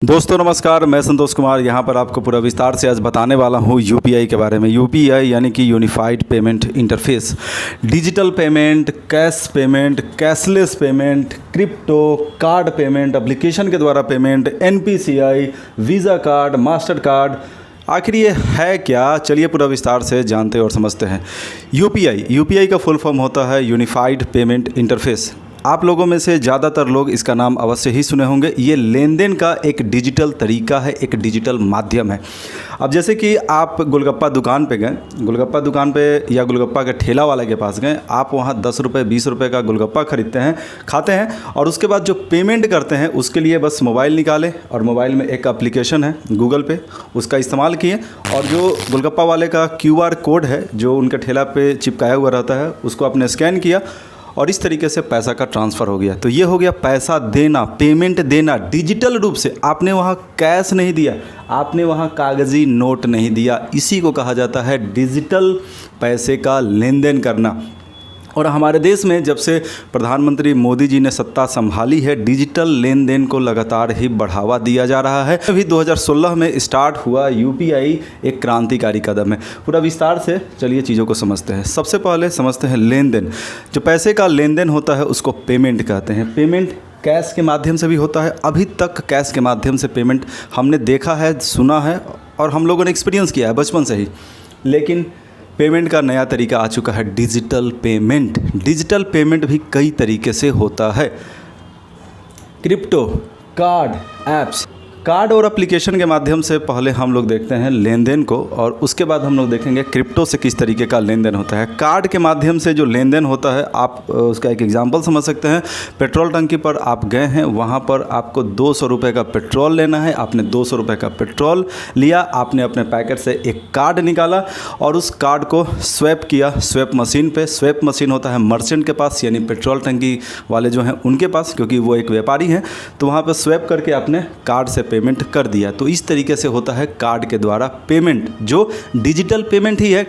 दोस्तों नमस्कार, मैं संतोष कुमार यहाँ पर आपको पूरा विस्तार से आज बताने वाला हूँ यूपीआई के बारे में। यूपीआई यानी कि unified payment interface. Digital payment, cash payment, cashless payment, crypto, card payment, application के द्वारा payment, NPCI, visa card, master card, आखिर ये है क्या? चलिए पूरा विस्तार से जानते और समझते हैं। यूपीआई का फुल फॉर्म होता है यूनिफाइड पेमेंट इंटरफेस। आप लोगों में से ज़्यादातर लोग इसका नाम अवश्य ही सुने होंगे। ये लेन देन का एक डिजिटल तरीका है, एक डिजिटल माध्यम है। अब जैसे कि आप गोलगप्पा दुकान पे गए, गोलगप्पा दुकान पे या गोलगप्पा के ठेला वाले के पास गए, आप वहाँ 10 रुपये 20 रुपये का गोलगप्पा खरीदते हैं, खाते हैं और उसके बाद जो पेमेंट करते हैं उसके लिए बस मोबाइल निकाले और मोबाइल में एक एप्लीकेशन है गूगल पे, उसका इस्तेमाल किए और जो गोलगप्पा वाले का QR कोड है जो उनके ठेला पे चिपकाया हुआ रहता है उसको आपने स्कैन किया और इस तरीके से पैसा का ट्रांसफ़र हो गया। तो ये हो गया पैसा देना, पेमेंट देना डिजिटल रूप से। आपने वहाँ कैश नहीं दिया, आपने वहाँ कागज़ी नोट नहीं दिया। इसी को कहा जाता है डिजिटल पैसे का लेन देन करना। और हमारे देश में जब से प्रधानमंत्री मोदी जी ने सत्ता संभाली है, डिजिटल लेन देन को लगातार ही बढ़ावा दिया जा रहा है। अभी 2016 में स्टार्ट हुआ यूपीआई एक क्रांतिकारी कदम है। पूरा विस्तार से चलिए चीज़ों को समझते हैं। सबसे पहले समझते हैं लेन देन। जो पैसे का लेन देन होता है उसको पेमेंट कहते हैं। पेमेंट कैश के माध्यम से भी होता है। अभी तक कैश के माध्यम से पेमेंट हमने देखा है, सुना है और हम लोगों ने एक्सपीरियंस किया है बचपन से ही। लेकिन पेमेंट का नया तरीका आ चुका है डिजिटल पेमेंट। डिजिटल पेमेंट भी कई तरीके से होता है। क्रिप्टो, कार्ड, ऐप्स, कार्ड और एप्लीकेशन के माध्यम से पहले हम लोग देखते हैं लेन देन को और उसके बाद हम लोग देखेंगे क्रिप्टो से किस तरीके का लेन देन होता है। कार्ड के माध्यम से जो लेन देन होता है, आप उसका एक एग्जांपल समझ सकते हैं। पेट्रोल टंकी पर आप गए हैं, वहाँ पर आपको 200 रुपये का पेट्रोल लेना है। आपने 200 रुपये का पेट्रोल लिया, आपने अपने पैकेट से एक कार्ड निकाला और उस कार्ड को स्वैप किया स्वैप मशीन पे। स्वैप मशीन होता है मर्चेंट के पास, यानी पेट्रोल टंकी वाले जो हैं उनके पास, क्योंकि वो एक व्यापारी हैं। तो वहाँ पर स्वैप करके आपने कार्ड से पेमेंट कर दिया। तो इस तरीके से होता है कार्ड के द्वारा पेमेंट, जो डिजिटल पेमेंट ही है।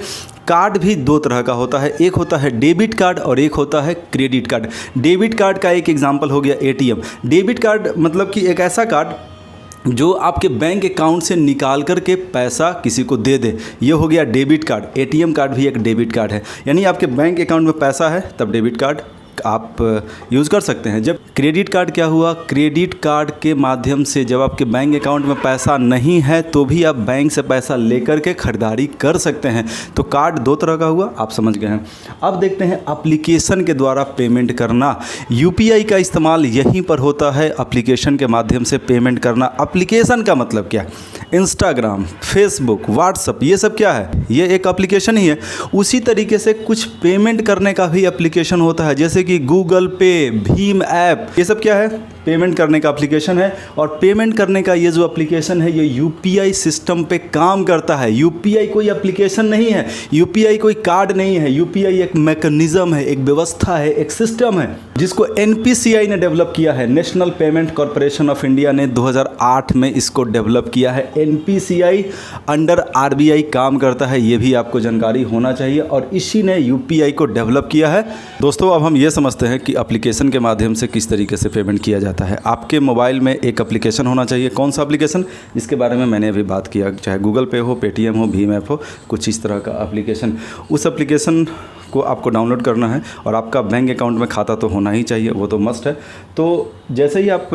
कार्ड भी दो तरह का होता है, एक होता है डेबिट कार्ड और एक होता है क्रेडिट कार्ड। डेबिट कार्ड का एक एग्जांपल हो गया एटीएम। डेबिट कार्ड मतलब कि एक ऐसा कार्ड जो आपके बैंक अकाउंट से निकाल करके पैसा किसी को दे दे, ये हो गया डेबिट कार्ड। एटीएम कार्ड भी एक डेबिट कार्ड है, यानी आपके बैंक अकाउंट में पैसा है तब डेबिट कार्ड आप यूज़ कर सकते हैं। जब क्रेडिट कार्ड क्या हुआ, क्रेडिट कार्ड के माध्यम से जब आपके बैंक अकाउंट में पैसा नहीं है तो भी आप बैंक से पैसा लेकर के ख़रीदारी कर सकते हैं। तो कार्ड दो तरह का हुआ, आप समझ गए हैं। अब देखते हैं एप्लीकेशन के द्वारा पेमेंट करना। यूपीआई का इस्तेमाल यहीं पर होता है, एप्लीकेशन के माध्यम से पेमेंट करना। एप्लीकेशन का मतलब क्या? इंस्टाग्राम, फेसबुक, व्हाट्सअप, ये सब क्या है? ये एक एप्लीकेशन ही है। उसी तरीके से कुछ पेमेंट करने का भी एप्लीकेशन होता है, जैसे कि गूगल पे, भीम ऐप, ये सब क्या है? पेमेंट करने का एप्लीकेशन है। और पेमेंट करने का ये जो एप्लीकेशन है ये यूपीआई सिस्टम पे काम करता है। यूपीआई कोई एप्लीकेशन नहीं है, यूपीआई कोई कार्ड नहीं है। यूपीआई एक मैकेनिज्म है, एक व्यवस्था है, एक सिस्टम है जिसको एनपीसीआई ने डेवलप किया है। National payment corporation of India ने 2008 में इसको डेवलप किया है। एनपीसीआई अंडर आरबीआई काम करता है, ये भी आपको जानकारी होना चाहिए और इसी ने यूपीआई को डेवलप किया है। दोस्तों अब हम ये समझते हैं कि एप्लीकेशन के माध्यम से किस तरीके से पेमेंट किया जाता है। आपके मोबाइल में एक एप्लीकेशन होना चाहिए। कौन सा एप्लीकेशन? जिसके बारे में मैंने अभी बात किया, चाहे गूगल पे हो, पेटीएम हो, भीम ऐप हो, कुछ इस तरह का एप्लीकेशन। उस एप्लीकेशन को आपको डाउनलोड करना है और आपका बैंक अकाउंट में खाता तो होना ही चाहिए, वो तो मस्ट है। तो जैसे ही आप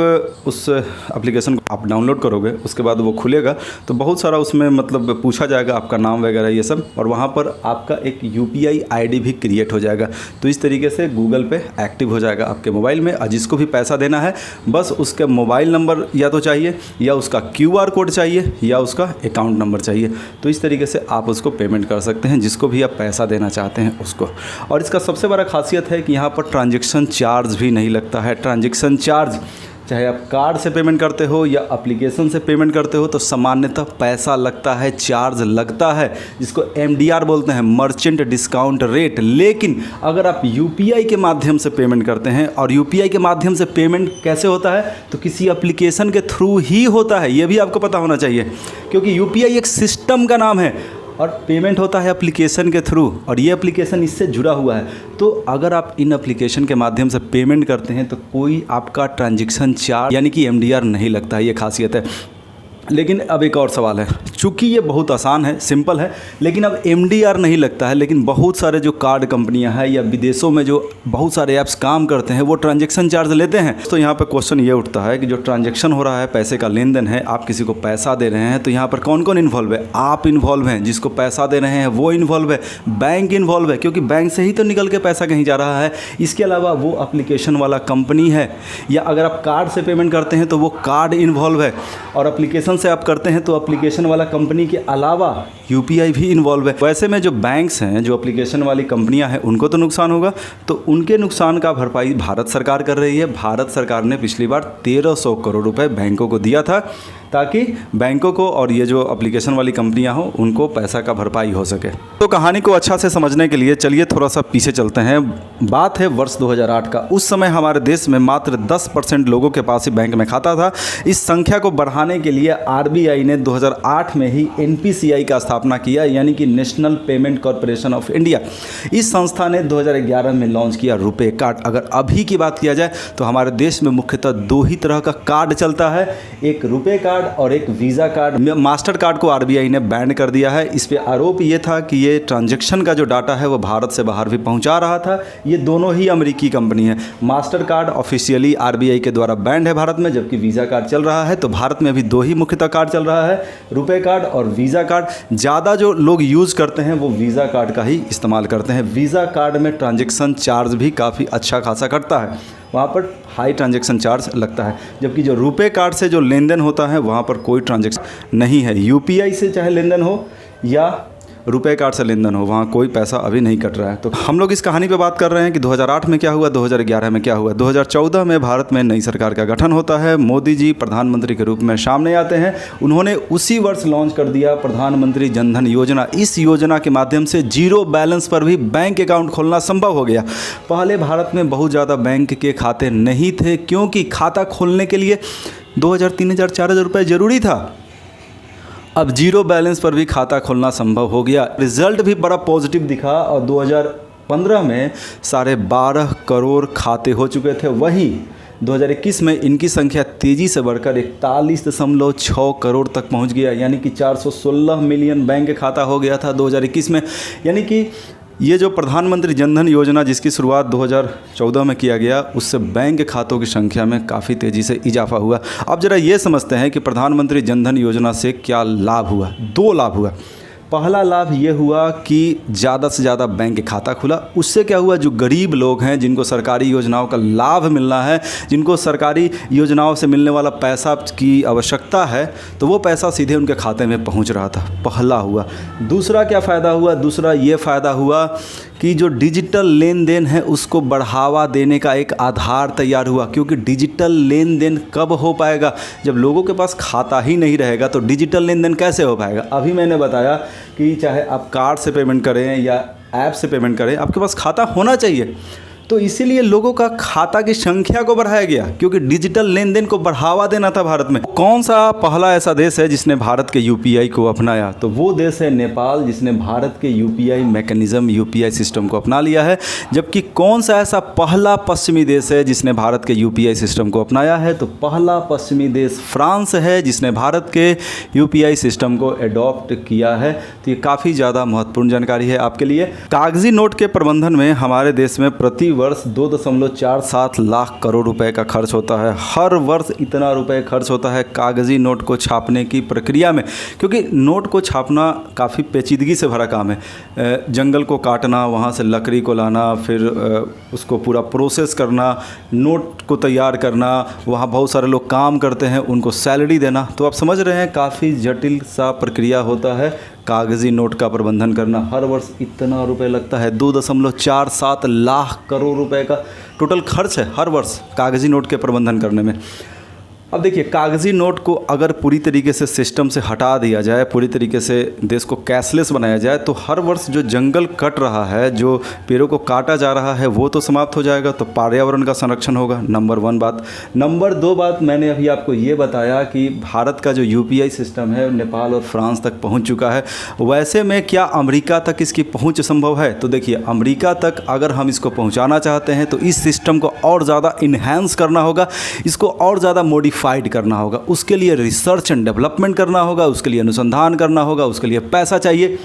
उस एप्लीकेशन को आप डाउनलोड करोगे उसके बाद वो खुलेगा तो बहुत सारा उसमें मतलब पूछा जाएगा आपका नाम वगैरह ये सब, और वहाँ पर आपका एक यूपीआई आईडी भी क्रिएट हो जाएगा। तो इस तरीके से गूगल पे एक्टिव हो जाएगा आपके मोबाइल में। और जिसको भी पैसा देना है बस उसका मोबाइल नंबर या तो चाहिए या उसका QR कोड चाहिए या उसका अकाउंट नंबर चाहिए। तो इस तरीके से आप उसको पेमेंट कर सकते हैं, जिसको भी आप पैसा देना चाहते हैं उसको। और इसका सबसे बड़ा खासियत है कि यहाँ पर ट्रांजैक्शन चार्ज भी नहीं लगता है। ट्रांजैक्शन चार्ज चाहे आप कार्ड से पेमेंट करते हो या एप्लीकेशन से पेमेंट करते हो तो सामान्यतः पैसा लगता है, चार्ज लगता है, जिसको MDR बोलते हैं, मर्चेंट डिस्काउंट रेट। लेकिन अगर आप यूपीआई के माध्यम से पेमेंट करते हैं, और यूपीआई के माध्यम से पेमेंट कैसे होता है तो किसी एप्लीकेशन के थ्रू ही होता है, ये भी आपको पता होना चाहिए, क्योंकि यूपीआई एक सिस्टम का नाम है। और पेमेंट होता है एप्लीकेशन के थ्रू, और ये एप्लीकेशन इससे जुड़ा हुआ है। तो अगर आप इन एप्लीकेशन के माध्यम से पेमेंट करते हैं तो कोई आपका ट्रांजैक्शन चार्ज यानी कि MDR नहीं लगता है, ये खासियत है। लेकिन अब एक और सवाल है, चूँकि ये बहुत आसान है, सिंपल है, लेकिन अब MDR नहीं लगता है, लेकिन बहुत सारे जो कार्ड कंपनियां हैं या विदेशों में जो बहुत सारे ऐप्स काम करते हैं वो ट्रांजैक्शन चार्ज लेते हैं। तो यहाँ पर क्वेश्चन ये उठता है कि जो ट्रांजैक्शन हो रहा है, पैसे का लेन देन है, आप किसी को पैसा दे रहे हैं, तो यहाँ पर कौन कौन इन्वॉल्व है? आप इन्वॉल्व हैं, जिसको पैसा दे रहे हैं वो इन्वॉल्व है, बैंक इन्वॉल्व है क्योंकि बैंक से ही तो निकल के पैसा कहीं जा रहा है। इसके अलावा वो एप्लीकेशन वाला कंपनी है, या अगर आप कार्ड से पेमेंट करते हैं तो वो कार्ड इन्वॉल्व है, और एप्लीकेशन से आप करते हैं तो एप्लीकेशन वाला कंपनी के अलावा UPI भी इन्वॉल्व है। वैसे में जो बैंक्स हैं, जो एप्लीकेशन वाली कंपनियां हैं, उनको तो नुकसान होगा, तो उनके नुकसान का भरपाई भारत सरकार कर रही है। भारत सरकार ने पिछली बार 1300 करोड़ रुपए बैंकों को दिया था ताकि बैंकों को और ये जो एप्लीकेशन वाली कंपनियां हो उनको पैसा का भरपाई हो सके। तो कहानी को अच्छा से समझने के लिए चलिए थोड़ा सा पीछे चलते हैं। बात है वर्ष 2008 का। उस समय हमारे देश में मात्र 10% लोगों के पास ही बैंक में खाता था। इस संख्या को बढ़ाने के लिए RBI ने 2008 में ही NPCI का स्थापना किया, यानी कि national payment corporation of India. इस संस्था ने 2011 में लॉन्च किया रुपे कार्ड। अगर अभी की बात किया जाए तो हमारे देश में मुख्यतः 2 ही तरह का कार्ड चलता है, एक रुपे कार्ड और एक वीज़ा कार्ड। मास्टर कार्ड को RBI ने बैन कर दिया है। इस पे आरोप ये था कि ये ट्रांजैक्शन का जो डाटा है वो भारत से बाहर भी पहुंचा रहा था। ये दोनों ही अमेरिकी कंपनी है। मास्टर कार्ड ऑफिशियली RBI के द्वारा बैंड है भारत में, जबकि वीज़ा कार्ड चल रहा है। तो भारत में अभी 2 ही मुख्यतः कार्ड चल रहा है, रुपे कार्ड और वीज़ा कार्ड। ज़्यादा जो लोग यूज़ करते हैं वो वीज़ा कार्ड का ही इस्तेमाल करते हैं। वीज़ा कार्ड में ट्रांजैक्शन चार्ज भी काफ़ी अच्छा खासा कटता है, वहाँ पर हाई ट्रांजैक्शन चार्ज लगता है। जबकि जो रुपे कार्ड से जो लेन देन होता है वहाँ पर कोई ट्रांजैक्शन नहीं है। UPI से चाहे लेन देन हो या रुपए कार्ड से लेन देन हो, वहाँ कोई पैसा अभी नहीं कट रहा है। तो हम लोग इस कहानी पे बात कर रहे हैं कि 2008 में क्या हुआ, 2011 में क्या हुआ। 2014 में भारत में नई सरकार का गठन होता है। मोदी जी प्रधानमंत्री के रूप में सामने आते हैं। उन्होंने उसी वर्ष लॉन्च कर दिया प्रधानमंत्री जन धन योजना। इस योजना के माध्यम से 0 बैलेंस पर भी बैंक अकाउंट खोलना संभव हो गया। पहले भारत में बहुत ज़्यादा बैंक के खाते नहीं थे, क्योंकि खाता खोलने के लिए 2000, 3000, 4000 रुपये ज़रूरी था। अब 0 बैलेंस पर भी खाता खोलना संभव हो गया। रिजल्ट भी बड़ा पॉजिटिव दिखा और 2015 में 12.5 करोड़ खाते हो चुके थे। वहीं 2021 में इनकी संख्या तेज़ी से बढ़कर 41.6 करोड़ तक पहुंच गया, यानी कि 416 मिलियन बैंक खाता हो गया था 2021 में। यानी कि ये जो प्रधानमंत्री जन धन योजना जिसकी शुरुआत 2014 में किया गया, उससे बैंक खातों की संख्या में काफ़ी तेज़ी से इजाफा हुआ। अब ज़रा ये समझते हैं कि प्रधानमंत्री जन धन योजना से क्या लाभ हुआ। 2 लाभ हुआ। पहला लाभ ये हुआ कि ज़्यादा से ज़्यादा बैंक खाता खुला। उससे क्या हुआ, जो गरीब लोग हैं, जिनको सरकारी योजनाओं का लाभ मिलना है, जिनको सरकारी योजनाओं से मिलने वाला पैसा की आवश्यकता है, तो वो पैसा सीधे उनके खाते में पहुंच रहा था। पहला हुआ। दूसरा क्या फ़ायदा हुआ, दूसरा ये फ़ायदा हुआ कि जो डिजिटल लेन देन है उसको बढ़ावा देने का एक आधार तैयार हुआ। क्योंकि डिजिटल लेन देन कब हो पाएगा, जब लोगों के पास खाता ही नहीं रहेगा तो डिजिटल लेन देन कैसे हो पाएगा। अभी मैंने बताया कि चाहे आप कार्ड से पेमेंट करें या ऐप से पेमेंट करें, आपके पास खाता होना चाहिए। तो इसीलिए लोगों का खाता की संख्या को बढ़ाया गया, क्योंकि डिजिटल लेन देन को बढ़ावा देना था भारत में। कौन सा पहला ऐसा देश है जिसने भारत के UPI को अपनाया, तो वो देश है नेपाल, जिसने भारत के UPI मैकेनिज़्म, UPI सिस्टम को अपना लिया है। जबकि कौन सा ऐसा पहला पश्चिमी देश है जिसने भारत के UPI सिस्टम को अपनाया है, तो पहला पश्चिमी देश फ्रांस है, जिसने भारत के UPI सिस्टम को एडॉप्ट किया है। तो ये काफ़ी ज़्यादा महत्वपूर्ण जानकारी है आपके लिए। कागजी नोट के प्रबंधन में हमारे देश में प्रति वर्ष 2.47 लाख करोड़ रुपए का खर्च होता है। हर वर्ष इतना रुपए खर्च होता है कागजी नोट को छापने की प्रक्रिया में, क्योंकि नोट को छापना काफ़ी पेचीदगी से भरा काम है। जंगल को काटना, वहाँ से लकड़ी को लाना, फिर उसको पूरा प्रोसेस करना, नोट को तैयार करना, वहाँ बहुत सारे लोग काम करते हैं, उनको सैलरी देना। तो आप समझ रहे हैं काफ़ी जटिल सा प्रक्रिया होता है कागज़ी नोट का प्रबंधन करना। हर वर्ष इतना रुपए लगता है, 2.47 लाख करोड़ रुपए का टोटल खर्च है हर वर्ष कागज़ी नोट के प्रबंधन करने में। अब देखिए, कागज़ी नोट को अगर पूरी तरीके से सिस्टम से हटा दिया जाए, पूरी तरीके से देश को कैशलेस बनाया जाए, तो हर वर्ष जो जंगल कट रहा है, जो पेड़ों को काटा जा रहा है, वो तो समाप्त हो जाएगा, तो पर्यावरण का संरक्षण होगा। नंबर 1 बात। नंबर 2 बात, मैंने अभी आपको ये बताया कि भारत का जो यूपीआई सिस्टम है नेपाल और फ्रांस तक पहुँच चुका है। वैसे में क्या अमेरिका तक इसकी पहुँच संभव है? तो देखिए, अमेरिका तक अगर हम इसको पहुँचाना चाहते हैं तो इस सिस्टम को और ज़्यादा इन्हेंस करना होगा, इसको और ज़्यादा मॉडिफाइड करना होगा, उसके लिए रिसर्च एंड डेवलपमेंट करना होगा, उसके लिए अनुसंधान करना होगा, उसके लिए पैसा चाहिए।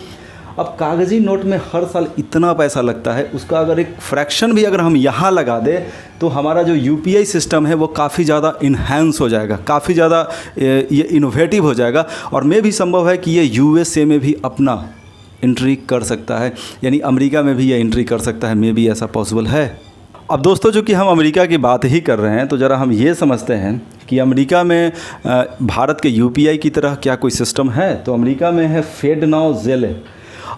अब कागज़ी नोट में हर साल इतना पैसा लगता है, उसका अगर एक फ्रैक्शन भी अगर हम यहाँ लगा दें तो हमारा जो यूपीआई सिस्टम है वो काफ़ी ज़्यादा इन्हेंस हो जाएगा, काफ़ी ज़्यादा ये इनोवेटिव हो जाएगा, और मे भी संभव है कि ये यूएसए में भी अपना एंट्री कर सकता है, यानी अमेरिका में भी ये एंट्री कर सकता है। मे भी ऐसा पॉसिबल है। अब दोस्तों, चूँकि हम अमेरिका की बात ही कर रहे हैं, तो ज़रा हम ये समझते हैं कि अमेरिका में भारत के यूपीआई की तरह क्या कोई सिस्टम है? तो अमेरिका में है FedNow Zelle।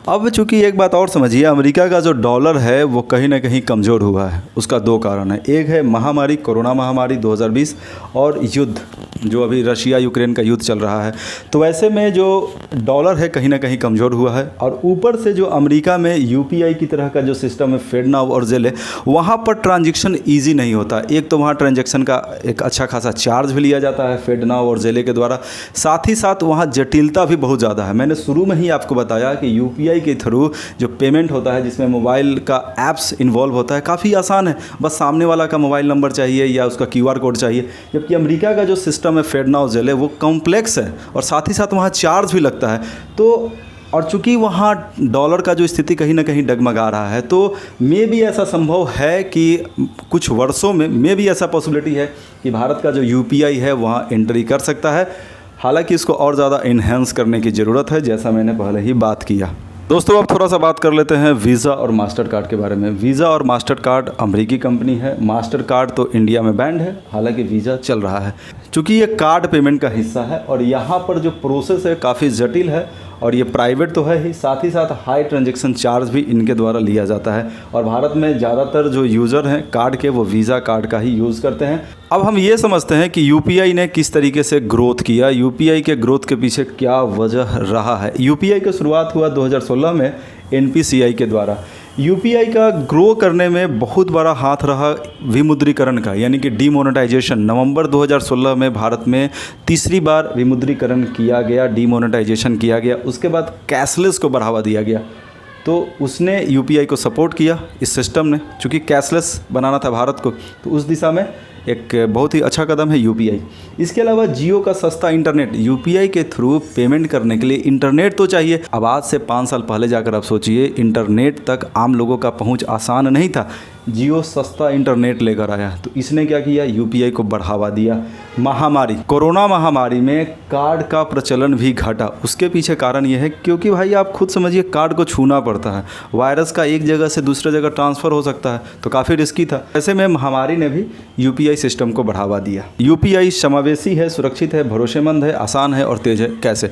अब चूँकि एक बात और समझिए, अमेरिका का जो डॉलर है वो कहीं ना कहीं कमज़ोर हुआ है। उसका 2 कारण है। एक है महामारी, कोरोना महामारी 2020, और युद्ध, जो अभी रशिया यूक्रेन का युद्ध चल रहा है। तो ऐसे में जो डॉलर है कहीं ना कहीं कमज़ोर हुआ है, और ऊपर से जो अमेरिका में यूपीआई की तरह का जो सिस्टम है FedNow और Zelle, वहाँ पर ट्रांजेक्शन ईजी नहीं होता। एक तो वहाँ ट्रांजेक्शन का एक अच्छा खासा चार्ज भी लिया जाता है FedNow और Zelle के द्वारा, साथ ही साथ वहाँ जटिलता भी बहुत ज़्यादा है। मैंने शुरू में ही आपको बताया कि यूपीआई के थ्रू जो पेमेंट होता है, जिसमें मोबाइल का ऐप्स इन्वॉल्व होता है, काफ़ी आसान है। बस सामने वाला का मोबाइल नंबर चाहिए या उसका QR कोड चाहिए। जबकि अमेरिका का जो सिस्टम है FedNow Zelle वो कॉम्प्लेक्स है, और साथ ही साथ वहाँ चार्ज भी लगता है। तो और चूँकि वहाँ डॉलर का जो स्थिति कहीं ना कहीं डगमगा रहा है, तो मे भी ऐसा संभव है कि कुछ वर्षों में मे भी ऐसा पॉसिबिलिटी है कि भारत का जो यूपीआई है वहाँ एंट्री कर सकता है। हालांकि इसको और ज़्यादा इन्हेंस करने की ज़रूरत है, जैसा मैंने पहले ही बात किया। दोस्तों, अब थोड़ा सा बात कर लेते हैं वीज़ा और मास्टर कार्ड के बारे में। वीज़ा और मास्टर कार्ड अमेरिकी कंपनी है, मास्टर कार्ड तो इंडिया में बैंड है, हालांकि वीज़ा चल रहा है। चूँकि ये कार्ड पेमेंट का हिस्सा है और यहाँ पर जो प्रोसेस है काफ़ी जटिल है, और ये प्राइवेट तो है ही, साथ ही साथ हाई ट्रांजैक्शन चार्ज भी इनके द्वारा लिया जाता है। और भारत में ज़्यादातर जो यूज़र हैं कार्ड के, वो वीज़ा कार्ड का ही यूज़ करते हैं। अब हम ये समझते हैं कि यूपीआई ने किस तरीके से ग्रोथ किया, यूपीआई के ग्रोथ के पीछे क्या वजह रहा है। यूपीआई की शुरुआत हुआ 2016 में एनपीसीआई के द्वारा। यूपीआई का ग्रो करने में बहुत बड़ा हाथ रहा विमुद्रीकरण का, यानी कि डीमोनेटाइजेशन। नवंबर 2016 में भारत में तीसरी बार विमुद्रीकरण किया गया, डीमोनेटाइजेशन किया गया। उसके बाद कैशलेस को बढ़ावा दिया गया, तो उसने यूपीआई को सपोर्ट किया इस सिस्टम ने। चूँकि कैशलेस बनाना था भारत को, तो उस दिशा में एक बहुत ही अच्छा कदम है यूपीआई। इसके अलावा जियो का सस्ता इंटरनेट, यूपीआई के थ्रू पेमेंट करने के लिए इंटरनेट तो चाहिए। अब आज से 5 साल पहले जाकर आप सोचिए, इंटरनेट तक आम लोगों का पहुंच आसान नहीं था। जियो सस्ता इंटरनेट लेकर आया, तो इसने क्या किया, यूपीआई को बढ़ावा दिया। महामारी, कोरोना महामारी में कार्ड का प्रचलन भी घटा। उसके पीछे कारण ये है क्योंकि भाई आप खुद समझिए, कार्ड को छूना पड़ता है, वायरस का एक जगह से दूसरे जगह ट्रांसफ़र हो सकता है, तो काफ़ी रिस्की था। ऐसे में महामारी ने भी यूपीआई सिस्टम को बढ़ावा दिया। यूपीआई समावेशी है, सुरक्षित है, भरोसेमंद है, आसान है और तेज़ है। कैसे?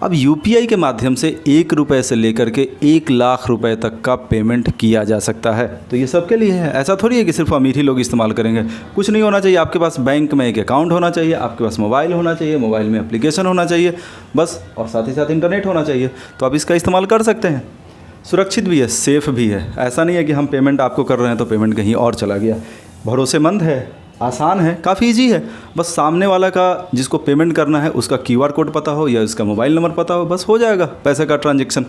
अब यूपीआई के माध्यम से 1 रुपये से लेकर के 1 लाख रुपए तक का पेमेंट किया जा सकता है। तो ये सबके लिए है, ऐसा थोड़ी है कि सिर्फ अमीर ही लोग इस्तेमाल करेंगे। कुछ नहीं होना चाहिए, आपके पास बैंक में एक अकाउंट होना चाहिए, आपके पास मोबाइल होना चाहिए, मोबाइल में एप्लीकेशन होना चाहिए बस, और साथ ही साथ इंटरनेट होना चाहिए, तो आप इसका इस्तेमाल कर सकते हैं। सुरक्षित भी है, सेफ़ भी है। ऐसा नहीं है कि हम पेमेंट आपको कर रहे हैं तो पेमेंट कहीं और चला गया। भरोसेमंद है, आसान है, काफ़ी इजी है। बस सामने वाला का जिसको पेमेंट करना है उसका QR कोड पता हो या उसका मोबाइल नंबर पता हो, बस हो जाएगा पैसे का ट्रांजैक्शन।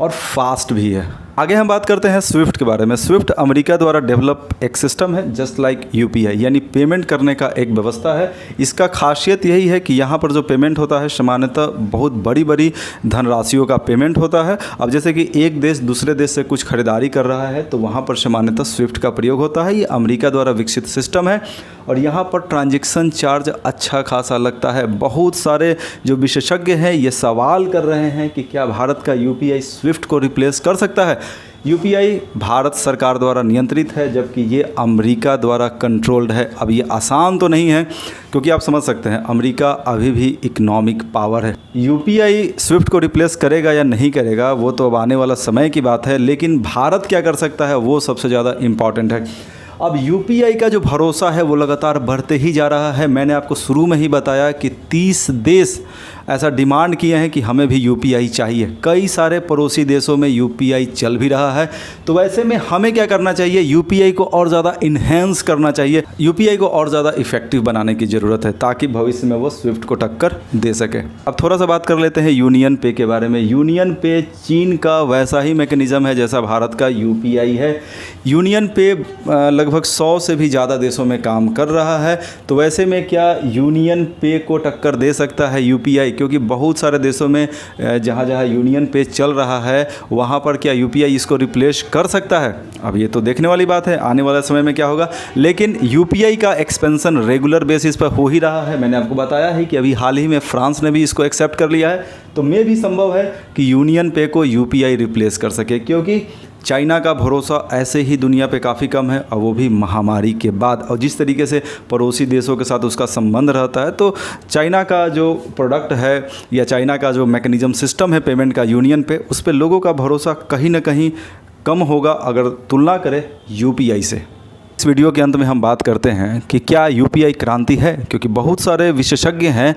और फास्ट भी है। आगे हम बात करते हैं स्विफ्ट के बारे में। स्विफ्ट अमेरिका द्वारा डेवलप एक सिस्टम है जस्ट लाइक यूपीआई, यानी पेमेंट करने का एक व्यवस्था है। इसका खासियत यही है कि यहाँ पर जो पेमेंट होता है सामान्यतः बहुत बड़ी बड़ी धनराशियों का पेमेंट होता है। अब जैसे कि एक देश दूसरे देश से कुछ खरीदारी कर रहा है तो वहाँ पर सामान्यतः स्विफ्ट का प्रयोग होता है। ये अमेरिका द्वारा विकसित सिस्टम है और यहाँ पर ट्रांजेक्शन चार्ज अच्छा खासा लगता है। बहुत सारे जो विशेषज्ञ हैं ये सवाल कर रहे हैं कि क्या भारत का यूपीआई स्विफ्ट को रिप्लेस कर सकता है। यूपीआई भारत सरकार द्वारा नियंत्रित है जबकि ये अमेरिका द्वारा कंट्रोल्ड है। अब ये आसान तो नहीं है क्योंकि आप समझ सकते हैं अमेरिका अभी भी इकोनॉमिक पावर है। यूपीआई स्विफ्ट को रिप्लेस करेगा या नहीं करेगा वो तो अब आने वाला समय की बात है, लेकिन भारत क्या कर सकता है वो सबसे ज़्यादा इम्पॉर्टेंट है। अब यूपीआई का जो भरोसा है वो लगातार बढ़ते ही जा रहा है। मैंने आपको शुरू में ही बताया कि 30 देश ऐसा डिमांड किए हैं कि हमें भी यूपीआई चाहिए। कई सारे पड़ोसी देशों में यूपीआई चल भी रहा है। तो वैसे में हमें क्या करना चाहिए, यूपीआई को और ज़्यादा इन्हेंस करना चाहिए, यूपीआई को और ज़्यादा इफेक्टिव बनाने की ज़रूरत है ताकि भविष्य में वो स्विफ्ट को टक्कर दे सके। अब थोड़ा सा बात कर लेते हैं यूनियन पे के बारे में। यूनियन पे चीन का वैसा ही मैकेनिज़्म है जैसा भारत का यूपीआई है। यूनियन पे लगभग 100 से भी ज़्यादा देशों में काम कर रहा है। तो वैसे में क्या यूनियन पे को टक्कर दे सकता है यूपीआई? क्योंकि बहुत सारे देशों में जहाँ जहाँ यूनियन पे चल रहा है वहाँ पर क्या यूपीआई इसको रिप्लेस कर सकता है? अब ये तो देखने वाली बात है, आने वाले समय में क्या होगा। लेकिन यूपीआई का एक्सपेंशन रेगुलर बेसिस पर हो ही रहा है। मैंने आपको बताया है कि अभी हाल ही में फ्रांस ने भी इसको एक्सेप्ट कर लिया है। तो मे भी संभव है कि यूनियन पे को यूपीआई रिप्लेस कर सके, क्योंकि चाइना का भरोसा ऐसे ही दुनिया पे काफ़ी कम है, और वो भी महामारी के बाद। और जिस तरीके से पड़ोसी देशों के साथ उसका संबंध रहता है, तो चाइना का जो प्रोडक्ट है या चाइना का जो मैकेनिज़्म सिस्टम है पेमेंट का यूनियन पे, उस पर लोगों का भरोसा कहीं ना कहीं कम होगा अगर तुलना करें यूपीआई से। इस वीडियो के अंत में हम बात करते हैं कि क्या यूपीआई क्रांति है, क्योंकि बहुत सारे विशेषज्ञ हैं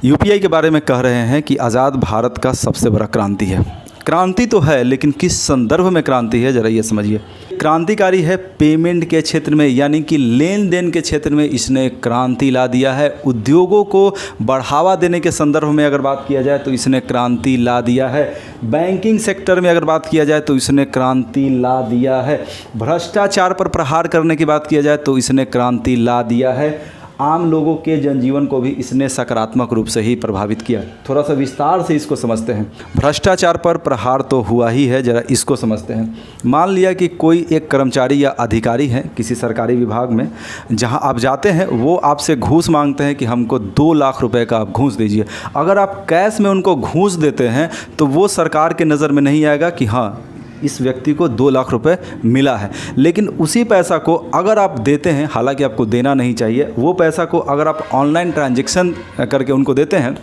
यूपीआई के बारे में कह रहे हैं कि आज़ाद भारत का सबसे बड़ा क्रांति है। क्रांति तो है, लेकिन किस संदर्भ में क्रांति है ज़रा ये समझिए। क्रांतिकारी है पेमेंट के क्षेत्र में, यानी कि लेन देन के क्षेत्र में इसने क्रांति ला दिया है। उद्योगों को बढ़ावा देने के संदर्भ में अगर बात किया जाए तो इसने क्रांति ला दिया है। बैंकिंग सेक्टर में अगर बात किया जाए तो इसने क्रांति ला दिया है। भ्रष्टाचार पर प्रहार करने की बात किया जाए तो इसने क्रांति ला दिया है। आम लोगों के जनजीवन को भी इसने सकारात्मक रूप से ही प्रभावित किया। थोड़ा सा विस्तार से इसको समझते हैं। भ्रष्टाचार पर प्रहार तो हुआ ही है, ज़रा इसको समझते हैं। मान लिया कि कोई एक कर्मचारी या अधिकारी है किसी सरकारी विभाग में, जहां आप जाते हैं वो आपसे घूस मांगते हैं कि हमको 2 लाख रुपए का आप घूस दीजिए। अगर आप कैश में उनको घूस देते हैं तो वो सरकार के नज़र में नहीं आएगा कि हाँ इस व्यक्ति को 2 लाख रुपए मिला है। लेकिन उसी पैसा को अगर आप देते हैं, हालांकि आपको देना नहीं चाहिए, वो पैसा को अगर आप ऑनलाइन ट्रांजैक्शन करके उनको देते हैं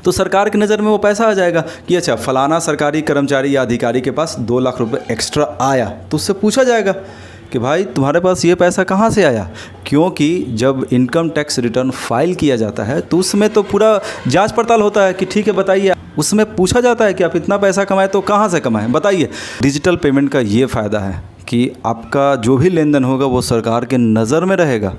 तो सरकार की नज़र में वो पैसा आ जाएगा कि अच्छा फलाना सरकारी कर्मचारी या अधिकारी के पास 2 लाख रुपए एक्स्ट्रा आया। तो उससे पूछा जाएगा कि भाई तुम्हारे पास ये पैसा कहाँ से आया, क्योंकि जब इनकम टैक्स रिटर्न फाइल किया जाता है तो उसमें तो पूरा जांच पड़ताल होता है कि ठीक है बताइए, उसमें पूछा जाता है कि आप इतना पैसा कमाए तो कहाँ से कमाएं बताइए। डिजिटल पेमेंट का ये फ़ायदा है कि आपका जो भी लेन देन होगा वो सरकार के नज़र में रहेगा।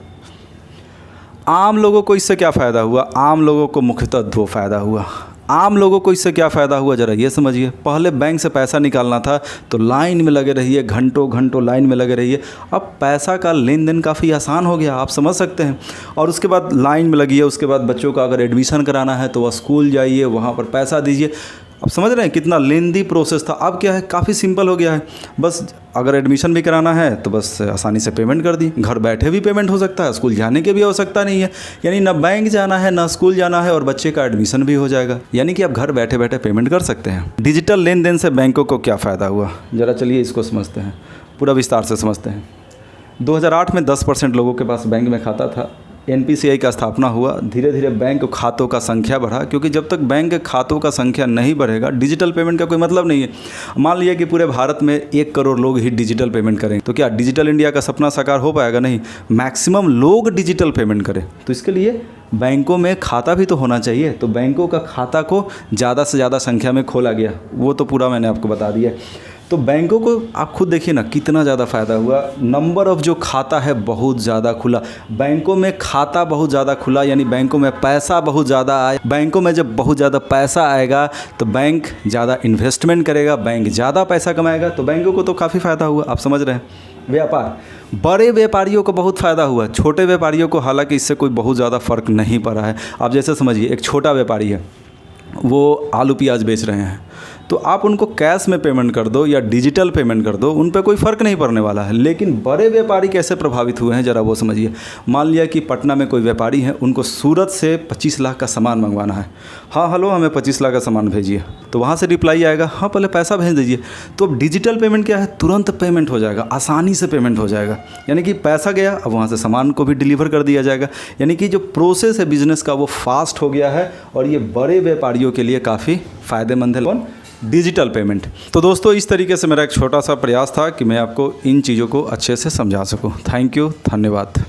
आम लोगों को इससे क्या फ़ायदा हुआ? आम लोगों को मुख्यतः 2 फ़ायदा हुआ। आम लोगों को इससे क्या फ़ायदा हुआ ज़रा ये समझिए। पहले बैंक से पैसा निकालना था तो लाइन में लगे रहिए, घंटों घंटों लाइन में लगे रहिए। अब पैसा का लेन देन काफ़ी आसान हो गया, आप समझ सकते हैं। और उसके बाद लाइन में लगिए, उसके बाद बच्चों का अगर एडमिशन कराना है तो वह स्कूल जाइए, वहाँ पर पैसा दीजिए। अब समझ रहे हैं कितना लेंदी प्रोसेस था। अब क्या है, काफ़ी सिंपल हो गया है। बस अगर एडमिशन भी कराना है तो बस आसानी से पेमेंट कर दी, घर बैठे भी पेमेंट हो सकता है, स्कूल जाने की भी आवश्यकता नहीं है। यानी ना बैंक जाना है ना स्कूल जाना है, और बच्चे का एडमिशन भी हो जाएगा। यानी कि आप घर बैठे बैठे पेमेंट कर सकते हैं। डिजिटल लेन देन से बैंकों को क्या फ़ायदा हुआ, ज़रा चलिए इसको समझते हैं, पूरा विस्तार से समझते हैं। 2008 में 10% लोगों के पास बैंक में खाता था। एनपीसीआई का स्थापना हुआ, धीरे धीरे बैंक खातों का संख्या बढ़ा, क्योंकि जब तक बैंक खातों का संख्या नहीं बढ़ेगा डिजिटल पेमेंट का कोई मतलब नहीं है। मान लिया कि पूरे भारत में 1 करोड़ लोग ही डिजिटल पेमेंट करें तो क्या डिजिटल इंडिया का सपना साकार हो पाएगा? नहीं। मैक्सिमम लोग डिजिटल पेमेंट करें तो इसके लिए बैंकों में खाता भी तो होना चाहिए। तो बैंकों का खाता को ज़्यादा से ज़्यादा संख्या में खोला गया, वो तो पूरा मैंने आपको बता दिया। तो बैंकों को आप खुद देखिए ना कितना ज़्यादा फ़ायदा हुआ। नंबर ऑफ़ जो खाता है बहुत ज़्यादा खुला, बैंकों में खाता बहुत ज़्यादा खुला, यानी बैंकों में पैसा बहुत ज़्यादा आया। बैंकों में जब बहुत ज़्यादा पैसा आएगा तो बैंक ज़्यादा इन्वेस्टमेंट करेगा, बैंक ज़्यादा पैसा कमाएगा, तो बैंकों को तो काफ़ी फ़ायदा हुआ, आप समझ रहे हैं। व्यापार, बड़े व्यापारियों को बहुत फ़ायदा हुआ, छोटे व्यापारियों को हालांकि इससे कोई बहुत ज़्यादा फ़र्क नहीं पड़ा है। आप जैसे समझिए एक छोटा व्यापारी है, वो आलू प्याज बेच रहे हैं, तो आप उनको कैश में पेमेंट कर दो या डिजिटल पेमेंट कर दो, उन पे कोई फ़र्क नहीं पड़ने वाला है। लेकिन बड़े व्यापारी कैसे प्रभावित हुए हैं ज़रा वो समझिए। मान लिया कि पटना में कोई व्यापारी है, उनको सूरत से 25 लाख का सामान मंगवाना है। हाँ हेलो, हमें 25 लाख का सामान भेजिए। तो वहाँ से रिप्लाई आएगा हाँ पहले पैसा भेज दीजिए। तो अब डिजिटल पेमेंट क्या है, तुरंत पेमेंट हो जाएगा, आसानी से पेमेंट हो जाएगा। यानी कि पैसा गया, अब वहाँ से सामान को भी डिलीवर कर दिया जाएगा। यानी कि जो प्रोसेस है बिज़नेस का वो फास्ट हो गया है, और ये बड़े व्यापारियों के लिए काफ़ी फ़ायदेमंद है। Digital payment. तो दोस्तों इस तरीके से मेरा एक छोटा सा प्रयास था कि मैं आपको इन चीज़ों को अच्छे से समझा सकूं। थैंक यू, धन्यवाद।